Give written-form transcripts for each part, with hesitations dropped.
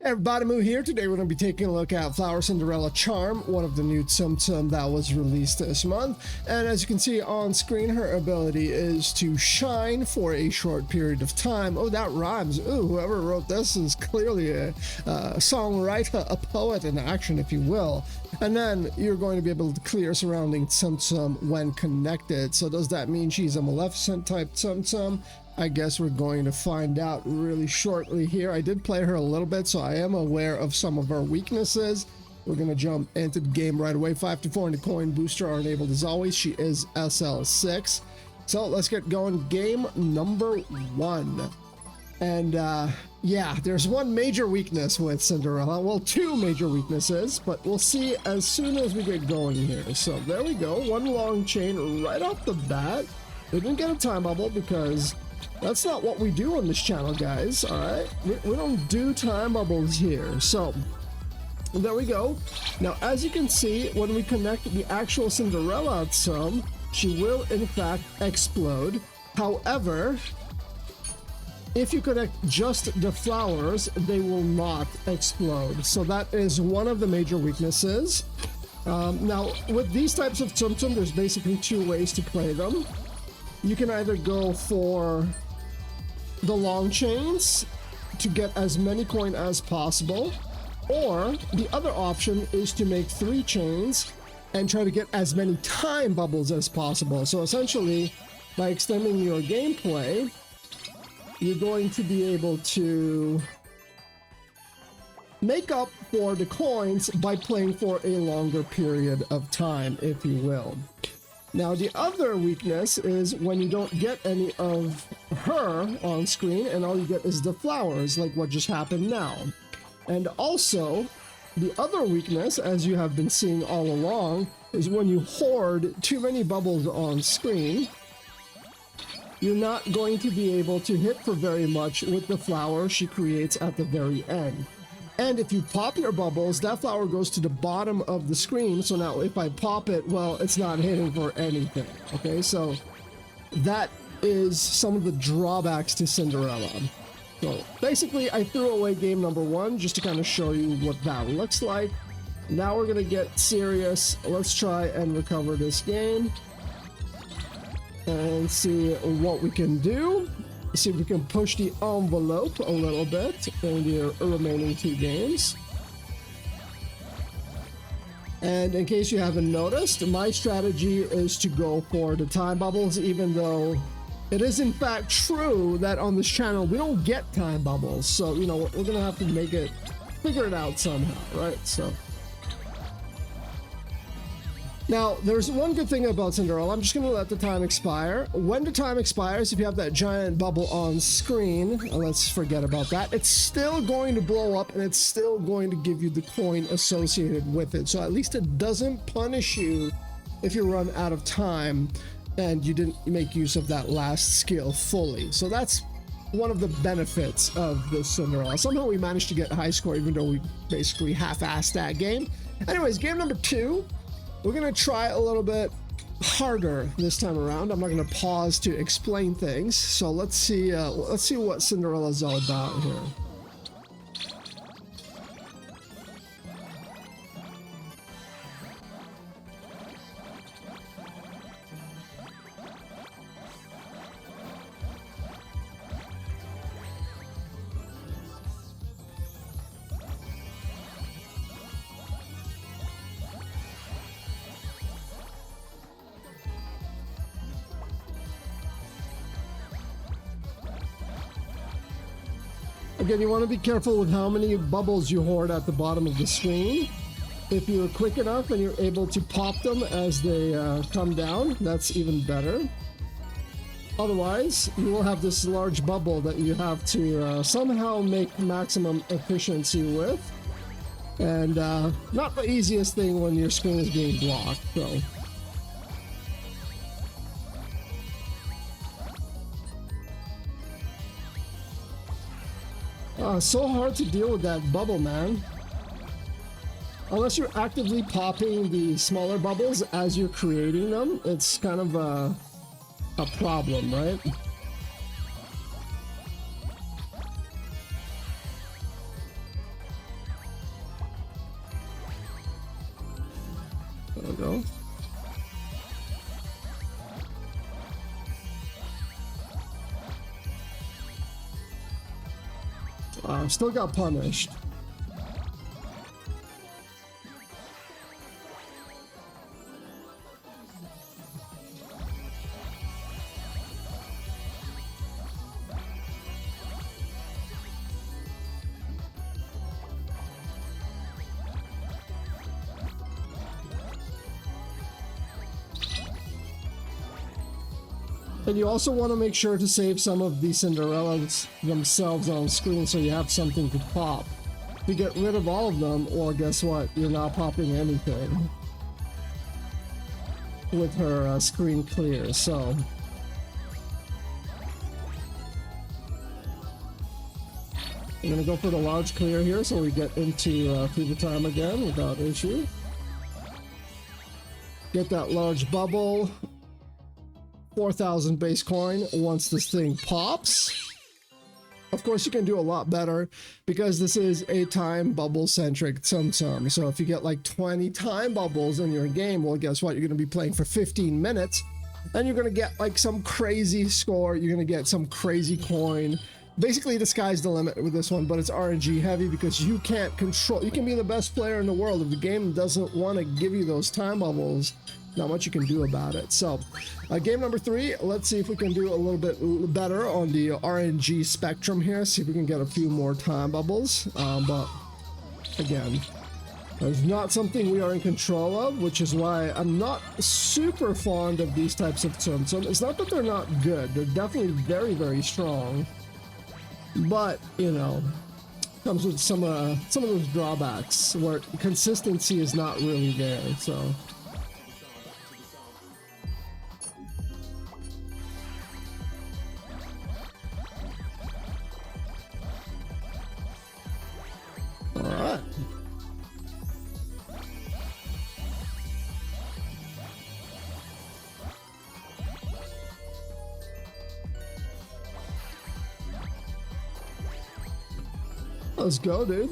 Everybody, Moo here. Today we're going to be taking a look at Flower Cinderella Charm, one of the new Tsum Tsum that was released this month. And as you can see on screen, her ability is to shine for a short period of time. Oh, that rhymes. Ooh, whoever wrote this is clearly a songwriter, a poet in action, if you will. And then you're going to be able to clear surrounding Tsum Tsum when connected. So does that mean she's a Maleficent type Tsum Tsum? I guess we're going to find out really shortly here. I did play her a little bit, so I am aware of some of her weaknesses. We're going to jump into the game right away. 5 to 4 and the coin booster are enabled as always. She is SL6. So let's get going. Game number 1. And yeah, there's one major weakness with Cinderella. Well, two major weaknesses, but we'll see as soon as we get going here. So there we go. One long chain right off the bat. We didn't get a time bubble because that's not what we do on this channel, guys. All right, we don't do time bubbles here. So there we go. Now, as you can see, when we connect the actual Cinderella Tsum, she will in fact explode. However, if you connect just the flowers, they will not explode. So that is one of the major weaknesses. Now, with these types of Tsum Tsum, there's basically two ways to play them. You can either go for the long chains to get as many coin as possible, or the other option is to make 3 chains and try to get as many time bubbles as possible. So essentially, by extending your gameplay, you're going to be able to make up for the coins by playing for a longer period of time, if you will. Now, the other weakness is when you don't get any of her on screen and all you get is the flowers, like what just happened now. And also, the other weakness, as you have been seeing all along, is when you hoard too many bubbles on screen, you're not going to be able to hit for very much with the flower she creates at the very end. And if you pop your bubbles, that flower goes to the bottom of the screen. So now if I pop it, well, it's not hitting for anything. Okay, so that is some of the drawbacks to Cinderella. So basically, I threw away game number 1 just to kind of show you what that looks like. Now we're going to get serious. Let's try and recover this game and see what we can do. See if we can push the envelope a little bit in the remaining 2 games. And in case you haven't noticed, my strategy is to go for the time bubbles, even though it is in fact true that on this channel we don't get time bubbles. So, you know, we're gonna have to figure it out somehow, right? So now, there's one good thing about Cinderella. I'm just going to let the time expire. When the time expires, if you have that giant bubble on screen, let's forget about that. It's still going to blow up and it's still going to give you the coin associated with it. So at least it doesn't punish you if you run out of time and you didn't make use of that last skill fully. So that's one of the benefits of this Cinderella. Somehow we managed to get a high score even though we basically half-assed that game. Anyways, game number 2. We're gonna try a little bit harder this time around. I'm not gonna pause to explain things. So let's see what Cinderella's all about here. Again, you want to be careful with how many bubbles you hoard at the bottom of the screen. If you're quick enough and you're able to pop them as they come down, that's even better. Otherwise, you will have this large bubble that you have to somehow make maximum efficiency with. And not the easiest thing when your screen is being blocked, so. So hard to deal with that bubble, man. Unless you're actively popping the smaller bubbles as you're creating them, it's kind of a problem, right? There we go. Still got punished. And you also want to make sure to save some of the Cinderellas themselves on screen so you have something to pop. If you get rid of all of them, well, guess what? You're not popping anything with her screen clear, so... I'm going to go for the large clear here so we get into Fever Time again without issue. Get that large bubble. 4,000 base coin once this thing pops. Of course, you can do a lot better because this is a time bubble centric Tsum Tsum. So if you get like 20 time bubbles in your game, well, guess what? You're going to be playing for 15 minutes and you're going to get like some crazy score. You're going to get some crazy coin. Basically, the sky's the limit with this one, but it's RNG heavy because you can't control. You can be the best player in the world. If the game doesn't want to give you those time bubbles, not much you can do about it. So game number 3, let's see if we can do a little bit better on the RNG spectrum here, see if we can get a few more time bubbles, but again, it's not something we are in control of, which is why I'm not super fond of these types of Tsum Tsum. It's not that they're not good, they're definitely very, very strong, but you know, comes with some of those drawbacks where consistency is not really there. So alright. Let's go, dude.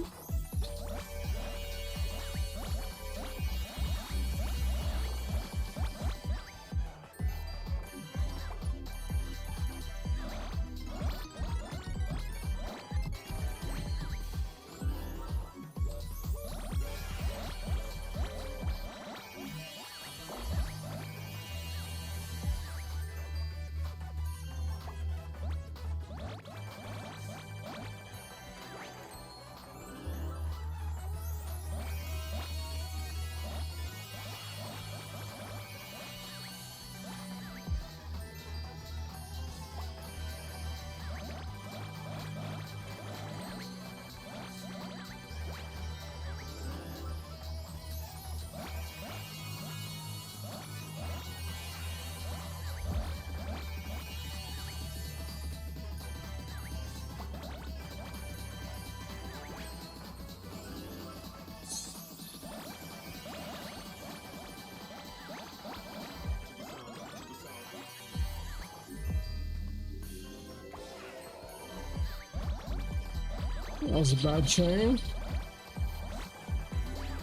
That was a bad chain.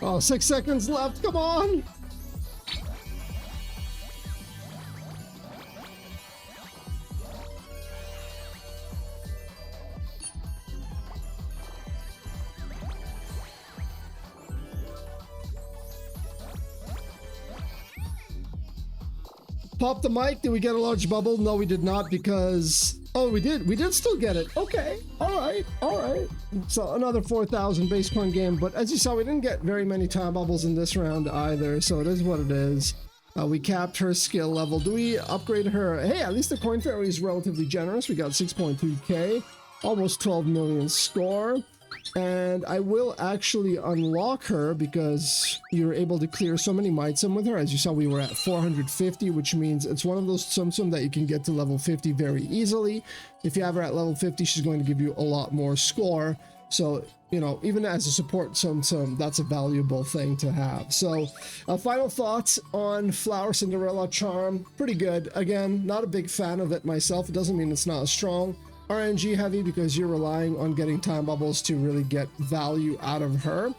Oh, 6 seconds left. Come on. Pop the mic. Did we get a large bubble? No, we did not, because... Oh, we did. We did still get it. Okay. All right. All right. So another 4,000 base coin game. But as you saw, we didn't get very many time bubbles in this round either. So it is what it is. We capped her skill level. Do we upgrade her? Hey, at least the coin fairy is relatively generous. We got 6.2k, almost 12 million score. And I will actually unlock her because you're able to clear so many Mitsum with her. As you saw, we were at 450, which means it's one of those Tsum Tsum that you can get to level 50 very easily. If you have her at level 50, she's going to give you a lot more score. So, you know, even as a support Tsum Tsum, that's a valuable thing to have. So, final thoughts on Flower Cinderella Charm. Pretty good. Again, not a big fan of it myself. It doesn't mean it's not as strong. RNG heavy because you're relying on getting time bubbles to really get value out of her.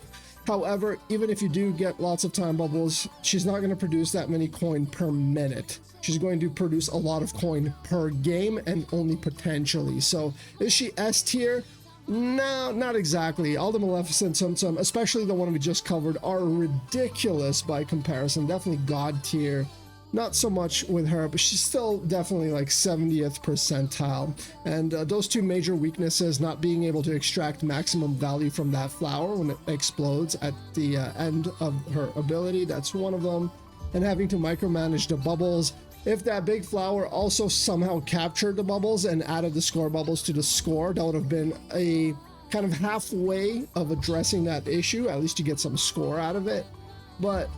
However, even if you do get lots of time bubbles, she's not going to produce that many coin per minute. She's going to produce a lot of coin per game and only potentially. So is she S tier? No, not exactly. All the Maleficent Tsum Tsum, especially the one we just covered, are ridiculous by comparison. Definitely God tier. Not so much with her, but she's still definitely like 70th percentile. And those two major weaknesses, not being able to extract maximum value from that flower when it explodes at the end of her ability, that's one of them. And having to micromanage the bubbles. If that big flower also somehow captured the bubbles and added the score bubbles to the score, that would have been a kind of halfway of addressing that issue. At least you get some score out of it. But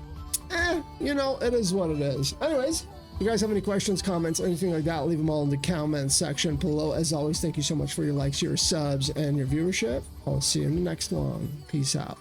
you know, it is what it is. Anyways, if you guys have any questions, comments, anything like that, leave them all in the comments section below. As always, thank you so much for your likes, your subs, and your viewership. I'll see you in the next one. Peace out.